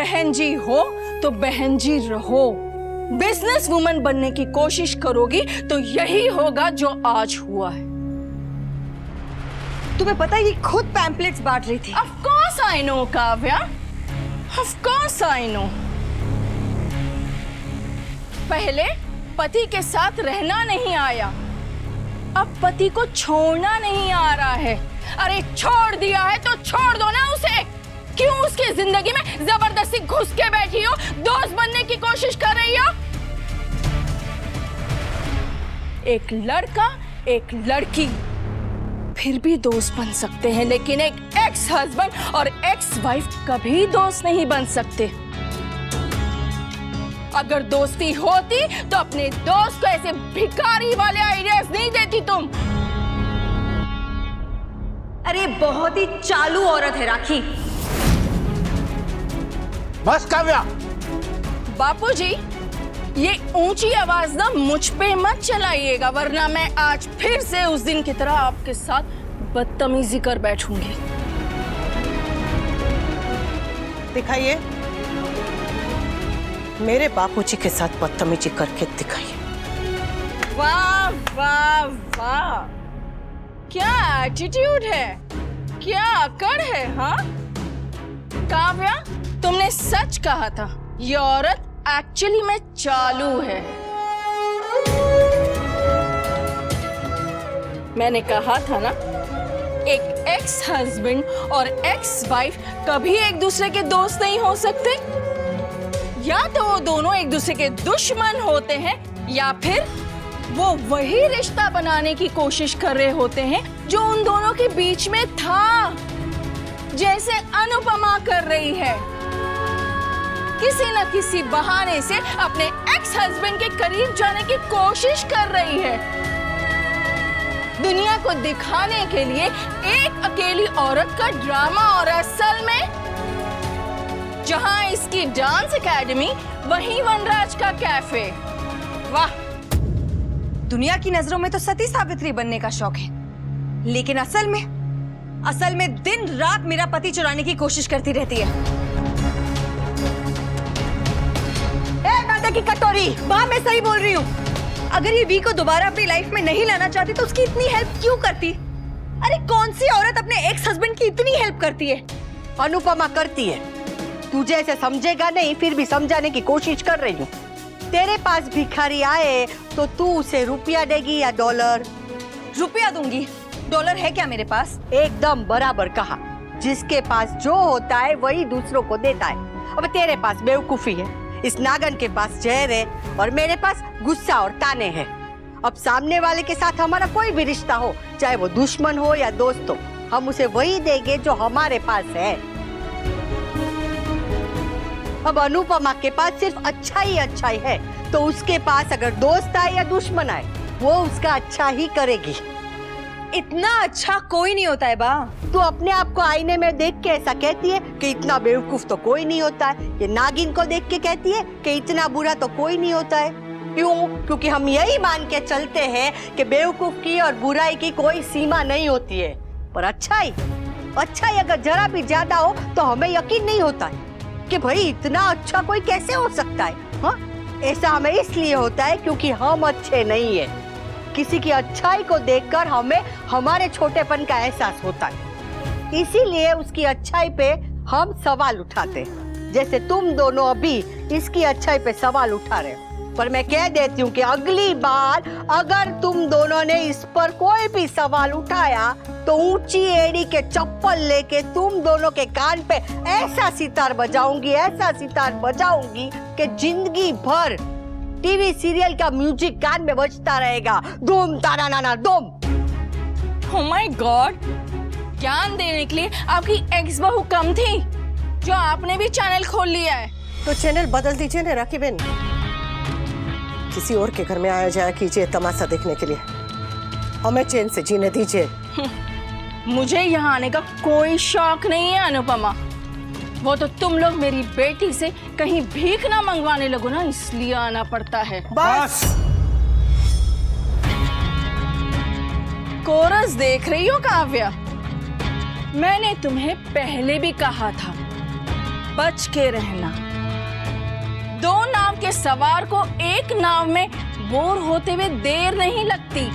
बहन जी हो तो बहन जी रहो। बिजनेस वुमन बनने की कोशिश करोगी तो यही होगा जो आज हुआ है। तुम्हें पता है ये खुद पैम्पलेट्स बांट रही थी। Of course I know, Kavya. Of course I know। पहले पति के साथ रहना नहीं आया, अब पति को छोड़ना नहीं आ रहा है। अरे छोड़ दिया है तो छोड़ दो ना उसे। क्यों उसकी जिंदगी में जबरदस्ती घुस के बैठी हो, दोस्त बनने की कोशिश कर रही हो? एक लड़का एक लड़की फिर भी दोस्त बन सकते हैं, लेकिन एक एक्स हस्बैंड और एक्स वाइफ कभी दोस्त नहीं बन सकते। अगर दोस्ती होती तो अपने दोस्त को ऐसे भिखारी वाले आइडियाज नहीं देती तुम। अरे बहुत ही चालू औरत है राखी। बस काव्या। बापूजी, ये ऊंची आवाज ना मुझ पे मत चलाइएगा, वरना मैं आज फिर से उस दिन की तरह आपके साथ बदतमीजी कर बैठूंगी। दिखाइए, मेरे बापूजी के साथ बदतमीजी करके दिखाइए। वाह वाह वाह, क्या एटीट्यूड है, क्या अकड़ है। हाँ काव्या, तुमने सच कहा था, ये औरत एक्चुअली में चालू है। मैंने कहा था ना, एक एक्स हस्बैंड और एक्स वाइफ कभी एक दूसरे के दोस्त नहीं हो सकते। या तो वो दोनों एक दूसरे के दुश्मन होते हैं, या फिर वो वही रिश्ता बनाने की कोशिश कर रहे होते हैं जो उन दोनों के बीच में था, जैसे अनुपमा कर रही है। किसी न किसी बहाने से अपने एक्स हस्बैंड के करीब जाने की कोशिश कर रही है, दुनिया को दिखाने के लिए एक अकेली औरत का ड्रामा। और असल में जहां इसकी डांस एकेडमी, वहीं वनराज का कैफे। वाह, दुनिया की नजरों में तो सती सावित्री बनने का शौक है, लेकिन असल में दिन रात मेरा पति चुराने की कोशिश करती रहती है। दादा की कटोरी, माँ मैं सही बोल रही हूँ। अगर ये वी को दोबारा अपनी लाइफ में नहीं लाना चाहती तो उसकी इतनी हेल्प क्यों करती? अरे कौन सी औरत अपने एक्स हस्बैंड की इतनी हेल्प करती है? अनुपमा करती है। तुझे ऐसे समझेगा नहीं, फिर भी समझाने की कोशिश कर रही हूँ। तेरे पास भिखारी आए तो तू उसे रुपया देगी या डॉलर? रुपया दूंगी, डॉलर है क्या मेरे पास? एकदम बराबर कहा। जिसके पास जो होता है वही दूसरों को देता है। अब तेरे पास बेवकूफी है, इस नागन के पास जहर है, और मेरे पास गुस्सा और ताने हैं। अब सामने वाले के साथ हमारा कोई भी रिश्ता हो, चाहे वो दुश्मन हो या दोस्त हो, हम उसे वही देंगे जो हमारे पास है। अब अनुपमा के पास सिर्फ अच्छा ही है, तो उसके पास अगर दोस्त आए या दुश्मन आए, वो उसका अच्छा ही करेगी। इतना अच्छा कोई नहीं होता है बा। तू अपने आप को आईने में देख के ऐसा कहती है कि इतना बेवकूफ तो कोई नहीं होता है। ये नागिन को देख के कहती है कि इतना बुरा तो कोई नहीं होता है। क्यों? क्योंकि हम यही मान के चलते हैं कि बेवकूफ की और बुराई की कोई सीमा नहीं होती है। पर अच्छाई अगर जरा भी ज्यादा हो तो हमें यकीन नहीं होता है कि भाई इतना अच्छा कोई कैसे हो सकता है। हाँ, ऐसा हमें इसलिए होता है क्योंकि हम अच्छे नहीं है। किसी की अच्छाई को देखकर हमें हमारे छोटेपन का एहसास होता है, इसीलिए उसकी अच्छाई पे हम सवाल उठाते हैं। जैसे तुम दोनों अभी इसकी अच्छाई पे सवाल उठा रहे हो। पर मैं कह देती हूँ कि अगली बार अगर तुम दोनों ने इस पर कोई भी सवाल उठाया तो ऊंची एड़ी के चप्पल लेके तुम दोनों के कान पे ऐसा सितार बजाऊंगी कि जिंदगी भर टीवी सीरियल का म्यूजिक कान में बजता रहेगा। धूम तारा नाना धूम। Oh my God, ज्ञान देने के लिए आपकी एक्स बहू कम थी जो आपने भी चैनल खोल लिया है? तो चैनल बदल दीजिए ना राखी बहन, किसी और के घर में आया जाया कीजिए तमाशा देखने के लिए, हमें चैन से जीने दीजिए। मुझे यहाँ आने का कोई शौक नहीं है अनुपमा, वो तो तुम लोग मेरी बेटी से कहीं भीख ना मंगवाने लगो ना, इसलिए आना पड़ता है। बस। कोरस देख रही हो काव्या? मैंने तुम्हें पहले भी कहा था बच के रहना। दो नाव के सवार को एक नाव में बोर होते हुए देर नहीं लगती।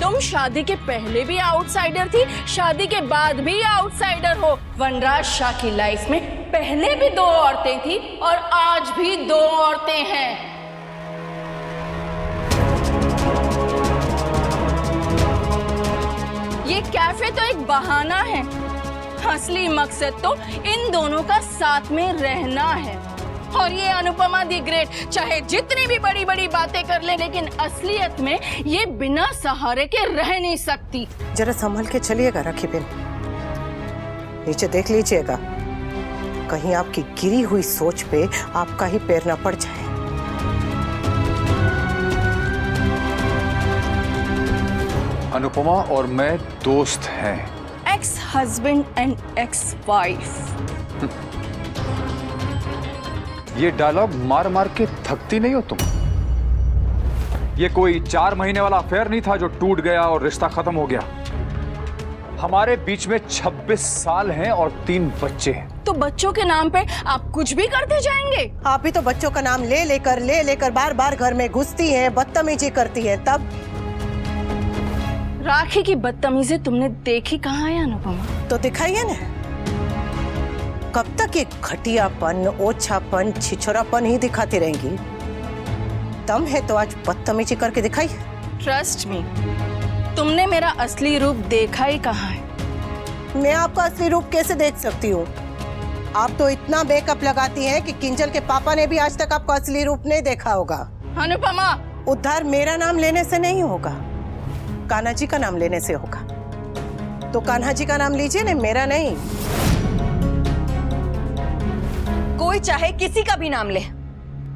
तुम शादी के पहले भी आउटसाइडर थी, शादी के बाद भी आउटसाइडर हो। वनराज शाह की लाइफ में पहले भी दो औरतें थी और आज भी दो औरतें हैं। ये कैफे तो एक बहाना है, असली मकसद तो इन दोनों का साथ में रहना है। और ये अनुपमा दी ग्रेट चाहे जितनी भी बड़ी बड़ी बातें कर ले, लेकिन असलियत में ये बिना सहारे के रह नहीं सकती। जरा संभल के चलिएगा राखी बेन, नीचे देख लीजिएगा, कहीं आपकी गिरी हुई सोच पे आपका ही पैर न पड़ जाए। अनुपमा और मैं दोस्त हैं। Ex husband and ex wife. ये डायलॉग मार मार के थकती नहीं हो तुम? ये कोई 4 महीने वाला अफेयर नहीं था जो टूट गया और रिश्ता खत्म हो गया। हमारे बीच में 26 साल हैं और 3 बच्चे हैं। तो बच्चों के नाम पे आप कुछ भी करते जाएंगे? आप ही तो बच्चों का नाम ले लेकर बार बार घर में घुसती हैं, बदतमीजी करती हैं। तब राखी की बदतमीजी तुमने देखी कहाँ है अनुपमा? तो दिखाइए ना, कब तक ये घटियापन, ओछापन, छिछोरापन ही दिखाती रहेंगी? दम है तो आज बदतमीजी करके दिखाइए। ट्रस्ट मी, तुमने मेरा असली रूप देखा ही कहाँ है। मैं आपका असली रूप कैसे देख सकती हूँ? आप तो इतना मेकअप लगाती हैं कि किंजल के पापा ने भी आज तक आपका असली रूप नहीं देखा होगा। अनुपमा, उद्धार मेरा नाम लेने से नहीं होगा, कान्हा जी का नाम लेने से होगा। तो कान्हा जी का नाम लीजिए ना, मेरा नहीं। कोई चाहे किसी का भी नाम ले,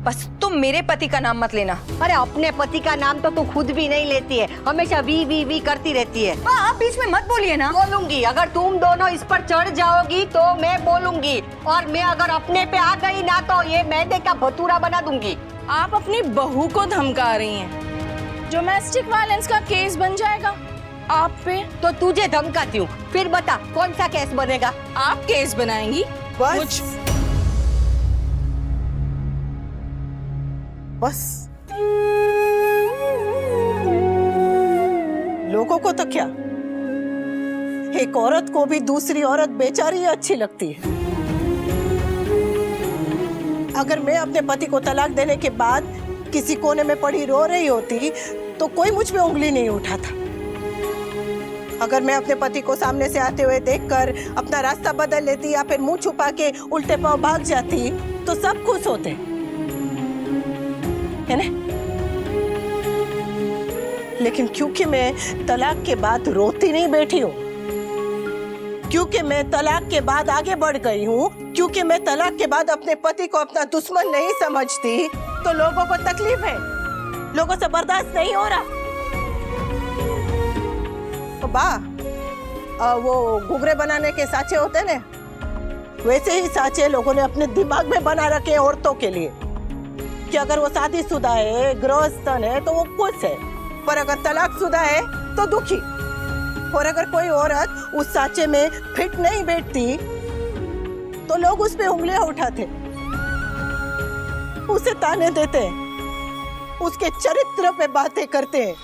बस तुम मेरे पति का नाम मत लेना। अरे अपने पति का नाम तो तू खुद भी नहीं लेती है, हमेशा वी करती रहती है। आप बीच में मत बोलिए ना। बोलूंगी, अगर तुम दोनों इस पर चढ़ जाओगी तो मैं बोलूंगी, और मैं अगर अपने पे आ गई ना तो ये मैदे का भटूरा बना दूंगी। आप अपनी बहू को धमका रही हैं। डोमेस्टिक वायलेंस का केस बन जाएगा आप पे। तो तुझे धमकाती हूँ, फिर बता कौन सा केस बनेगा? आप केस बनाएंगी? बस बस, लोगों को तो क्या, एक औरत को भी दूसरी औरत बेचारी अच्छी लगती है। अगर मैं अपने पति को तलाक देने के बाद किसी कोने में पड़ी रो रही होती तो कोई मुझ पे उंगली नहीं उठाता। अगर मैं अपने पति को सामने से आते हुए देखकर अपना रास्ता बदल लेती या फिर मुंह छुपा के उल्टे पांव भाग जाती तो सब खुश होते, है ना? लेकिन क्योंकि मैं तलाक के बाद रोती नहीं बैठी हूँ, क्योंकि मैं तलाक के बाद आगे बढ़ गई हूँ, क्योंकि मैं तलाक के बाद अपने पति को अपना दुश्मन नहीं समझती, तो लोगों को तकलीफ है, लोगों से बर्दाश्त नहीं हो रहा। तो वो घुघरे बनाने के साँचे होते ना, वैसे ही साँचे लोगों ने अपने दिमाग में बना रखे हैं औरतों के लिए कि अगर वो शादीशुदा है, गृहस्थन है तो वो खुश है, पर अगर तलाकशुदा है तो दुखी। और अगर कोई औरत उस साँचे में फिट नहीं बैठती तो लोग उस पे उंगलियां उठाते, उसे ताने देते, उसके चरित्र पे बातें करते हैं।